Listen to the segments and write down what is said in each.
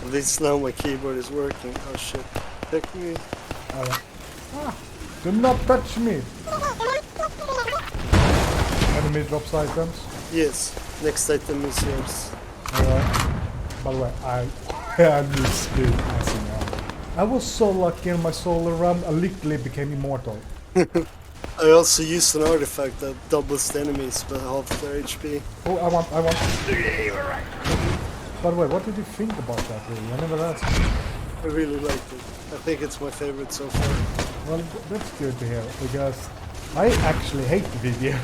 At least now my keyboard is working. Oh shit. Pick me. Do not touch me! Enemy drops items. Yes. Next item is yours. Alright. By the way, I need speed as you know. I was so lucky in my solar run, I literally became immortal. I also used an artifact that doubles the enemies by half their HP. Oh, I want. By the way, what did you think about that really? I never asked. I really liked it. I think it's my favorite so far. Well, that's good to hear, because I actually hate the video.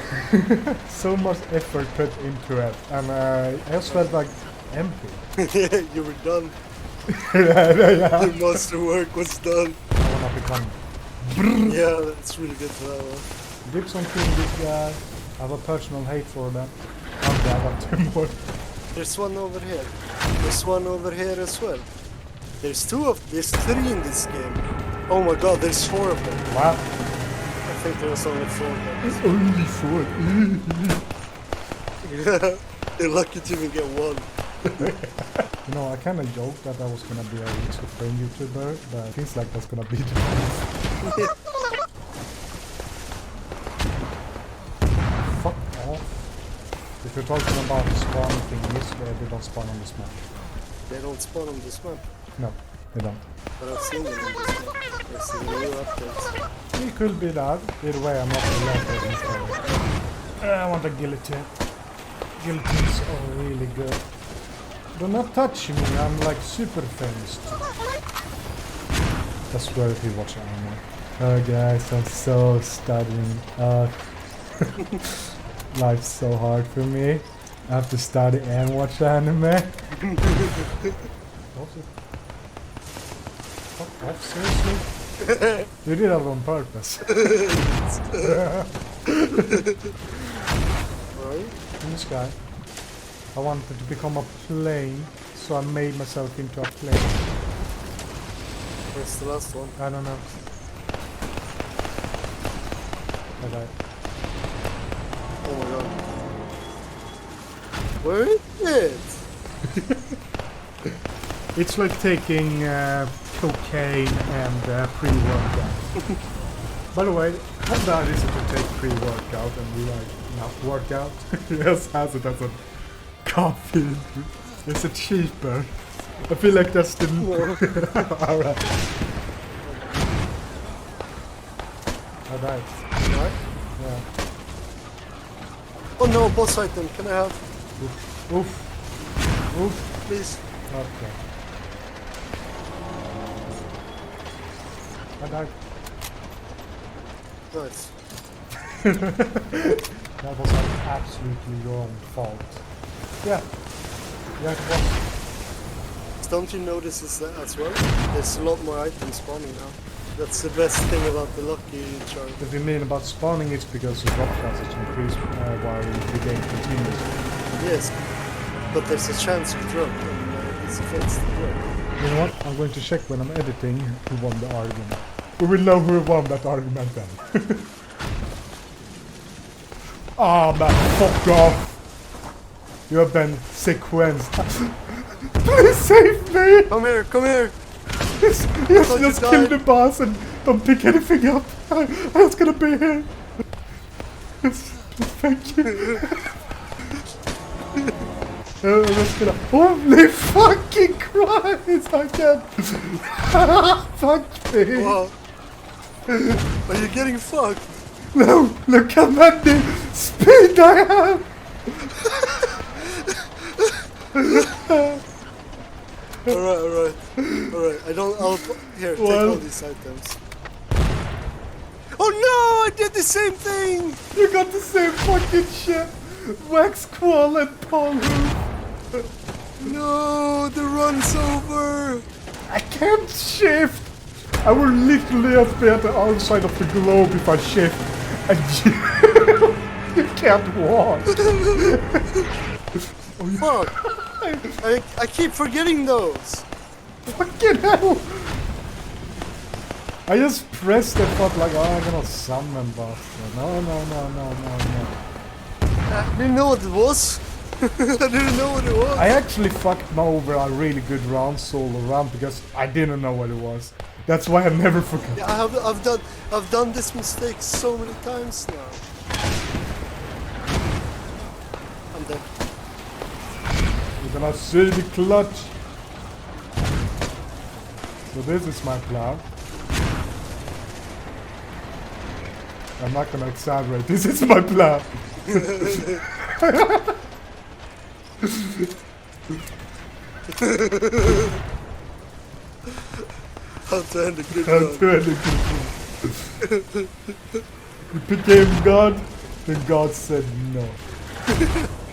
So much effort put into it, and I just felt like empty. Yeah, you were done. Yeah. The master work was done. I wanna become... Yeah, that's really good to have. Gibson killed this guy. I have a personal hate for them. Okay, I got 2 more. There's one over here. There's one over here as well. There's 3 in this game. Oh my god, there's 4 of them. What? I think there's only 4 of them. It's only 4. Yeah, you're lucky to even get 1. You know, I kinda joked that I was gonna be a schizophrenic YouTuber, but it seems like that's gonna be the case. Fuck off. If you're talking about spawning thingies, they don't spawn on this map. They don't spawn on this map. No, they don't. But I've seen them on this map. I've seen new updates. It could be that. Either way, I'm not gonna let it instead. I want a guillotine. Guillotines are really good. Do not touch me, I'm like super famous. I swear if you watch anime. Oh guys, I'm so studying. Life's so hard for me. I have to study and watch anime. Fuck off, seriously? You did that on purpose. Right? In the sky. I wanted to become a plane, so I made myself into a plane. Where's the last one? I don't know. I died. Oh my god. Where is it? It's like taking cocaine and pre-workout. By the way, how bad is it to take pre-workout and be like, not workout? Yes, has it as a coffee. Is it cheaper? I feel like that's the... Alright. I died. Right? Yeah. Oh no, boss item, can I have? Oof. Oof. Oof. Please. Okay. I died. Nice. That was an absolutely wrong fault. Yeah. Yeah, it was. Don't you notice this as well? There's a lot more items spawning now. That's the best thing about the lucky charm. If you mean about spawning, it's because the drop chances increase while the game continues. Yes, but there's a chance you drop and it's affects the drop. You know what? I'm going to check when I'm editing who won the argument. We will know who won that argument then. Ah man, fuck off! You have been sequenced. Please save me! Come here, come here! Yes, just kill the boss and don't pick anything up. I'm just gonna be here. Yes, thank you. I'm just gonna... Holy fucking Christ! I can't... Fuck me! Wow. Are you getting fucked? No! Look how many speed I have! Alright. Here, take all these items. Oh no! I did the same thing! You got the same fucking shit! Wax Qual and Paul. No, the run's over! I can't shift! I will literally have to be at the outside of the globe if I shift. And you can't walk. Fuck! I keep forgetting those! Fucking hell! I just pressed the thought like, oh, I'm gonna summon Buster. No. I didn't know what it was. I didn't know what it was. I actually fucked over a really good round solo round because I didn't know what it was. That's why I never forgot. Yeah, I've done this mistake so many times now. I'm dead. We're gonna see the clutch. So this is my plan. I'm not gonna exaggerate. This is my plan. How to end a good How run. to end a good run. We became God, then God said no.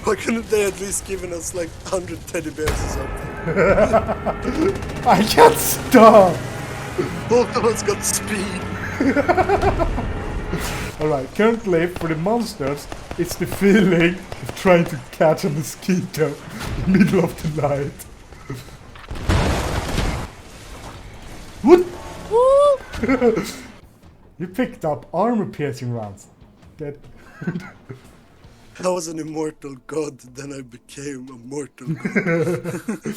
Why couldn't they at least given us like 100 teddy bears or something? I can't stop! Both of us got speed. Alright, currently for the monsters, it's the feeling of trying to catch a mosquito in the middle of the night. What? You picked up armor-piercing rounds. That I was an immortal god, then I became a mortal god.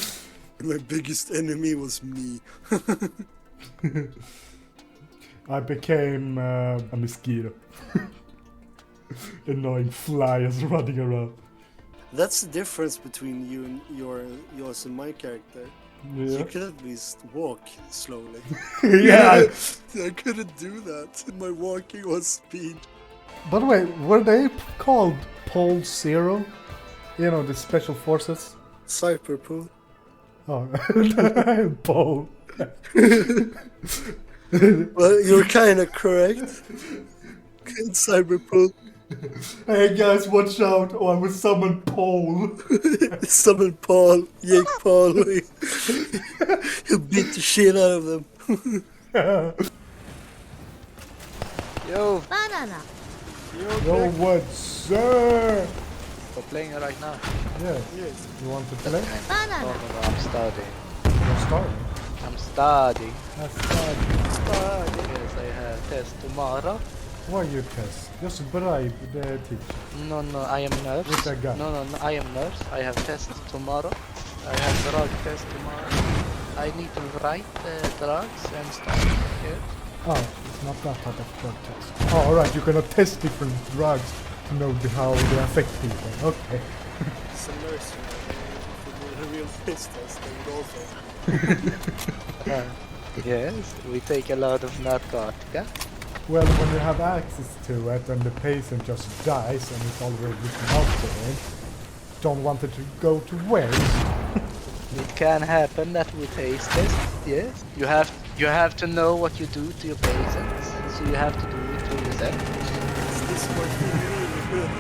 My biggest enemy was me. I became a mosquito. Annoying flies running around. That's the difference between you and yours and my character. Yeah. You could at least walk slowly. Yeah. I couldn't do that. My walking was speed. By the way, were they called Pole Zero? You know, the special forces? Cyberpool. Oh, Pole. Well, you're kinda correct. Cyberpool. Hey guys, watch out! Oh, I will summon Pole. Summon Paul, Jake Paul. He'll beat the shit out of them. Yo, Banana. Yo, what's up? we're playing right now. Yeah, Yes. you want to play? No, Banana. no, I'm studying. You're starting. I'm studying. That's starting. Yes, I have test tomorrow. Why you test? Just bribe the teacher. No, no, I am nurse. With a gun. No, I am nurse. I have test tomorrow. I have drug test tomorrow. I need to write drugs and stuff. Yes. Oh, it's not that type of drug test. Oh, alright, you're gonna test different drugs to know how they affect people. Okay. Some nurse, if it were a real piss test, they would also. Yes, we take a lot of narcotica. Well, when you have access to it and the patient just dies and it's already written out to him, don't want it to go to waste. It can happen that we taste test. Yes. You have to know what you do to your patients, so you have to do it to yourself. Is this morphine really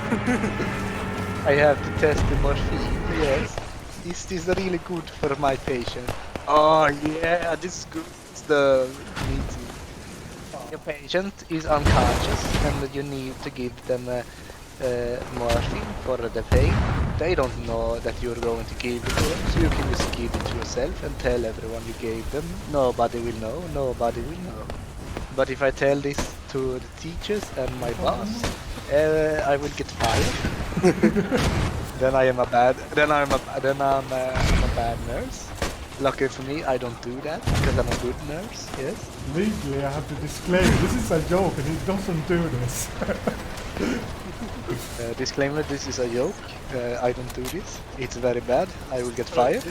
I have to test the morphine. Yes. Is this really good for my patient? Oh yeah, this is good. It's the meat. Your patient is unconscious and you need to give them morphine for the pain. They don't know that you're going to give it to them, so you can just give it to yourself and tell everyone you gave them. Nobody will know, nobody will know. But if I tell this to the teachers and my boss, I will get fired. Then I'm a bad nurse. Lucky for me, I don't do that because I'm a good nurse. Yes. Legally, I have to disclaim, this is a joke and he doesn't do this. Disclaimer: this is a joke. I don't do this. It's very bad. I will get fired.